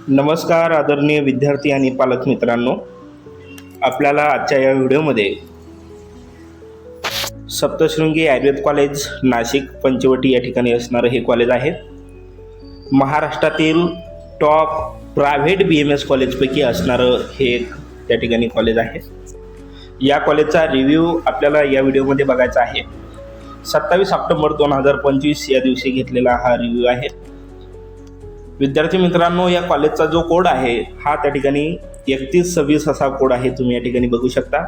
नमस्कार आदरणीय विद्यार्थी आणि पालक मित्रांनो, आपल्याला आजच्या या व्हिडिओमध्ये सप्तशृंगी आयुर्वेद कॉलेज नाशिक पंचवटी या ठिकाणी असणारं हे कॉलेज आहे. महाराष्ट्रातील टॉप प्रायव्हेट BMS कॉलेजपैकी असणारं हे एक त्या ठिकाणी कॉलेज आहे. या कॉलेजचा रिव्ह्यू आपल्याला या व्हिडिओमध्ये बघायचा आहे. 27 ऑक्टोबर 2025 या दिवशी घेतलेला हा रिव्ह्यू आहे. विद्यार्थी मित्रांनो, या कॉलेजचा जो कोड आहे हा त्या ठिकाणी 3126 असा कोड आहे, तुम्ही या ठिकाणी बघू शकता.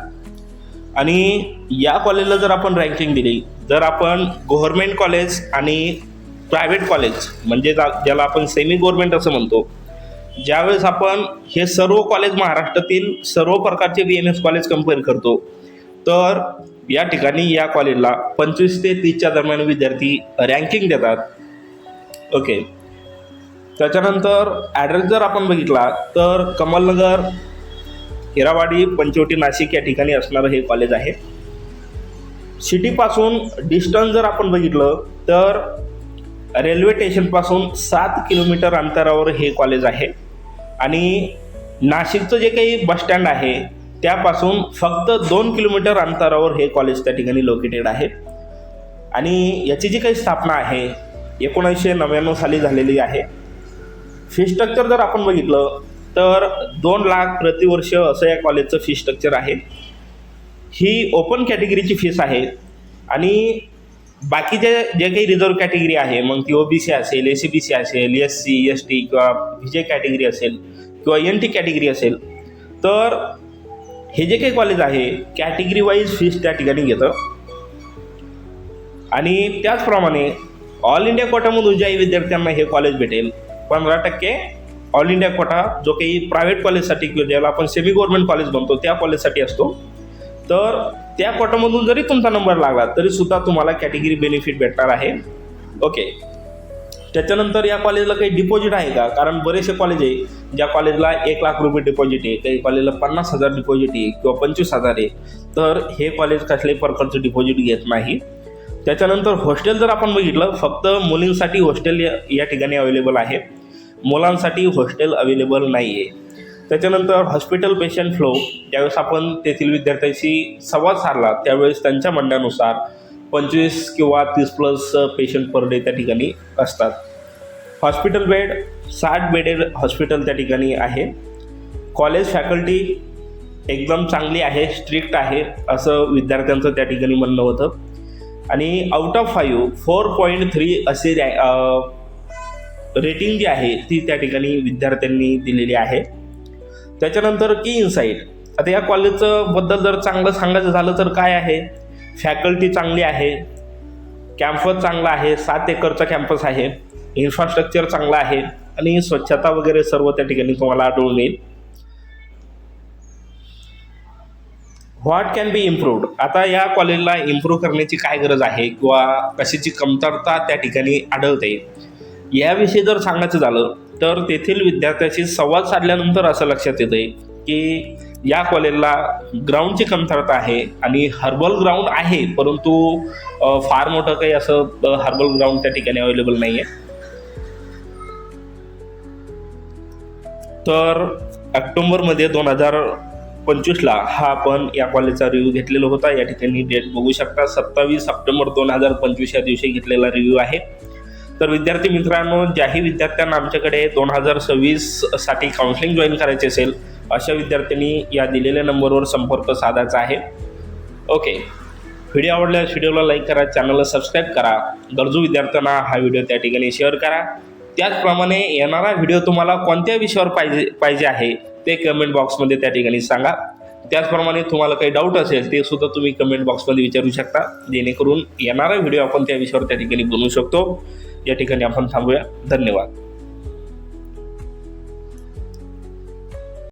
आणि या कॉलेजला जर आपण रँकिंग दिली, जर आपण गव्हर्नमेंट कॉलेज आणि प्रायव्हेट कॉलेज म्हणजे ज्याला आपण सेमी गव्हर्नमेंट असं म्हणतो, ज्यावेळेस आपण हे सर्व कॉलेज महाराष्ट्रातील सर्व प्रकारचे BMS कॉलेज कंपेअर करतो, तर या ठिकाणी या कॉलेजला 25 ते 30च्या दरम्यान विद्यार्थी रँकिंग देतात. ओके. त्याच्यानंतर ॲड्रेस जर आपण बघितला तर कमलनगर, हिरावाडी, पंचवटी, नाशिक या ठिकाणी असणारं हे कॉलेज आहे. सिटीपासून डिस्टन्स जर आपण बघितलं तर रेल्वे स्टेशनपासून 7 किलोमीटर अंतरावर हे कॉलेज आहे. आणि नाशिकचं जे काही बसस्टँड आहे त्यापासून फक्त 2 किलोमीटर अंतरावर हे कॉलेज त्या ठिकाणी लोकेटेड आहे. आणि याची जी काही स्थापना आहे 1999 साली झालेली आहे. फी स्ट्रक्चर जर आपण बघितलं तर 2 लाख प्रतिवर्ष असं या कॉलेजचं फी स्ट्रक्चर आहे. ही ओपन कॅटेगरीची फीस आहे. आणि बाकीचे जे काही रिझर्व कॅटेगरी आहे, मग ती OBC असेल, ACBC असेल, SC ST किंवा VJ कॅटेगरी असेल किंवा NT कॅटेगरी असेल, तर हे जे काही कॉलेज आहे कॅटेगरी वाईज फीस त्या ठिकाणी घेतं. आणि त्याचप्रमाणे ऑल इंडिया कोटामधून ज्याही विद्यार्थ्यांना हे कॉलेज भेटेल 15% ऑल इंडिया कोटा जो काही प्रायव्हेट कॉलेजसाठी किंवा ज्याला आपण सेमी गव्हर्नमेंट कॉलेज म्हणतो त्या कॉलेजसाठी असतो. तर त्या कोटामधून जरी तुमचा नंबर लागला तरीसुद्धा तुम्हाला कॅटेगरी बेनिफिट भेटणार आहे. ओके. त्याच्यानंतर या कॉलेजला काही डिपॉझिट आहे का? कारण बरेचसे कॉलेज आहे ज्या कॉलेजला 1 लाख रुपये डिपॉझिट आहे, काही कॉलेजला 50,000 डिपॉझिट आहे किंवा 25,000 आहे. तर हे कॉलेज कसल्याही प्रकारचं डिपॉझिट घेत नाही. त्याच्यानंतर हॉस्टेल जर आपण बघितलं, फक्त मुलींसाठी हॉस्टेल या ठिकाणी अवेलेबल आहे, मुलांसाठी हॉस्टेल अवेलेबल नाही आहे. त्याच्यानंतर हॉस्पिटल पेशंट फ्लो, ज्यावेळेस आपण तेथील विद्यार्थ्यांशी संवाद साधला त्यावेळेस त्यांच्या म्हणण्यानुसार 25 किंवा 30+ पेशंट पर डे त्या ठिकाणी असतात. हॉस्पिटल बेड 60 बेडेड हॉस्पिटल त्या ठिकाणी आहे. कॉलेज फॅकल्टी एकदम चांगली आहे, स्ट्रिक्ट आहे असं विद्यार्थ्यांचं त्या ठिकाणी म्हणणं होतं. आणि आउट ऑफ 5 4.3 असे रेटिंग जी आहे ती त्या ठिकाणी विद्यार्थ्यांनी दिलेली आहे. त्याच्यानंतर की इनसाईट, आता या कॉलेजचं बद्दल जर चांगलं सांगायचं झालं तर काय आहे, फॅकल्टी चांगली आहे, कॅम्पस चांगला आहे, 7 एकरचा कॅम्पस आहे, इन्फ्रास्ट्रक्चर चांगला आहे आणि स्वच्छता वगैरे सर्व त्या ठिकाणी तुम्हाला आढळून येईल. व्हॉट कॅन बी इम्प्रूव्ड, आता या कॉलेजला इम्प्रूव्ह करण्याची काय गरज आहे किंवा कशाची कमतरता त्या ठिकाणी आढळते, याविषयी जर सांगायचं झालं तर तेथील विद्यार्थ्यांशी संवाद साधल्यानंतर असं लक्षात येतं आहे की या कॉलेजला ग्राउंडची कमतरता आहे. आणि हर्बल ग्राउंड आहे, परंतु फार मोठं काही असं हर्बल ग्राउंड त्या ठिकाणी अवेलेबल नाही आहे. तर ऑक्टोबरमध्ये 2025ला हा आपण या कॉलेजचा रिव्ह्यू घेतलेला होता. या ठिकाणी डेट बघू शकता, 27 ऑक्टोबर 2025 या दिवशी घेतलेला रिव्ह्यू आहे. तर विद्यार्थी मित्रांनो, ज्याही विद्यार्थ्यांना आमच्याकडे 2026 साठी काउन्सिलिंग जॉईन करायचे असेल अशा विद्यार्थ्यांनी या दिलेल्या नंबरवर संपर्क साधायचा आहे. ओके. व्हिडिओ आवडल्यास व्हिडिओला लाईक करा, चॅनलला सबस्क्राईब करा, गरजू विद्यार्थ्यांना हा व्हिडिओ त्या ठिकाणी शेअर करा. त्याचप्रमाणे येणारा व्हिडिओ तुम्हाला कोणत्या विषयावर पाहिजे आहे ते कमेंट बॉक्समध्ये त्या ठिकाणी सांगा. त्याचप्रमाणे तुम्हाला काही डाऊट असेल ते सुद्धा तुम्ही कमेंट बॉक्समध्ये विचारू शकता, जेणेकरून येणारा व्हिडिओ आपण त्या विषयावर त्या ठिकाणी बनवू शकतो. या ठिकाणी आपण थांबूया. धन्यवाद.